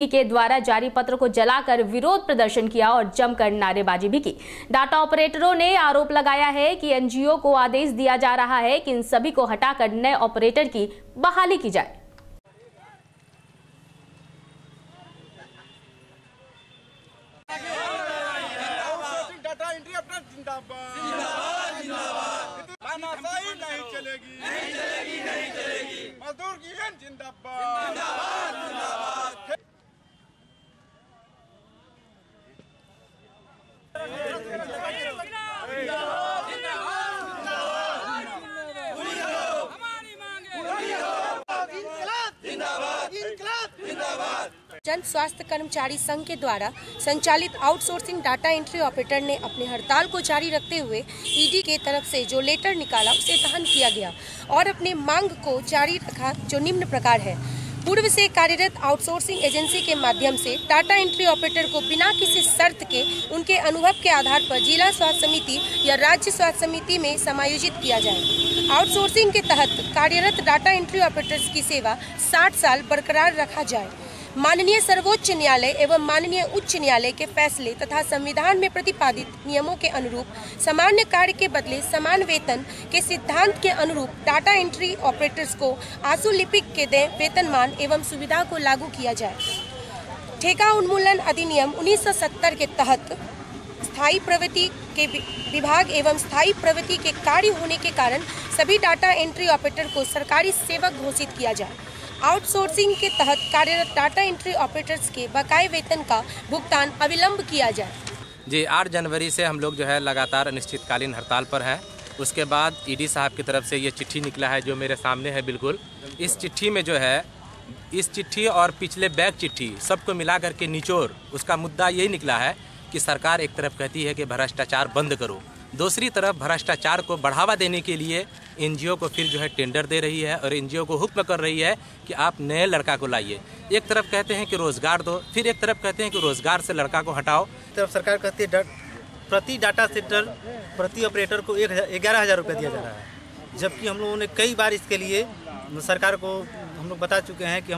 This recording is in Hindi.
के द्वारा जारी पत्र को जलाकर विरोध प्रदर्शन किया और जमकर नारेबाजी भी की। डाटा ऑपरेटरों ने आरोप लगाया है कि एनजीओ को आदेश दिया जा रहा है कि इन सभी को हटाकर नए ऑपरेटर की बहाली की जाए। मजदूर यूनियन जिंदाबाद। जन स्वास्थ्य कर्मचारी संघ के द्वारा संचालित आउटसोर्सिंग डाटा एंट्री ऑपरेटर ने अपने हड़ताल को जारी रखते हुए ईडी के तरफ से जो लेटर निकाला उसे दहन किया गया और अपने मांग को जारी रखा, जो निम्न प्रकार है। पूर्व से कार्यरत आउटसोर्सिंग एजेंसी के माध्यम से डाटा एंट्री ऑपरेटर को बिना किसी शर्त के उनके अनुभव के आधार पर जिला स्वास्थ्य समिति या राज्य स्वास्थ्य समिति में समायोजित किया जाए। आउटसोर्सिंग के तहत कार्यरत डाटा एंट्री ऑपरेटर्स की सेवा 60 साल बरकरार रखा जाए। माननीय सर्वोच्च न्यायालय एवं माननीय उच्च न्यायालय के फैसले तथा संविधान में प्रतिपादित नियमों के अनुरूप सामान्य कार्य के बदले समान वेतन के सिद्धांत के अनुरूप डाटा एंट्री ऑपरेटर्स को आशुलिपिक के वेतनमान एवं सुविधा को लागू किया जाए। ठेका उन्मूलन अधिनियम 1970 के तहत स्थायी प्रवृत्ति के विभाग एवं स्थायी प्रवृत्ति के कार्य होने के कारण सभी डाटा एंट्री ऑपरेटर को सरकारी सेवक घोषित किया जाए। आउटसोर्सिंग के तहत कार्यरत डाटा एंट्री ऑपरेटर्स के बकाये वेतन का भुगतान अविलंब किया जाए। जी 8 जनवरी से हम लोग जो है लगातार अनिश्चितकालीन हड़ताल पर है। उसके बाद ईडी साहब की तरफ से ये चिट्ठी निकला है जो मेरे सामने है। बिल्कुल इस चिट्ठी में जो है, इस चिट्ठी और पिछले बैक चिट्ठी सबको मिला करके निचोड़ उसका मुद्दा यही निकला है कि सरकार एक तरफ कहती है कि भ्रष्टाचार बंद करो, दूसरी तरफ भ्रष्टाचार को बढ़ावा देने के लिए एनजीओ को फिर जो है टेंडर दे रही है और एनजीओ को हुक्म कर रही है कि आप नए लड़का को लाइए। एक तरफ कहते हैं कि रोज़गार दो, फिर एक तरफ कहते हैं कि रोज़गार से लड़का को हटाओ। तरफ सरकार कहती है प्रति डाटा सेंटर प्रति ऑपरेटर को 11,000 रुपये दिया जा रहा है, जबकि हम लोगों ने कई बार इसके लिए सरकार को हम लोग बता चुके हैं कि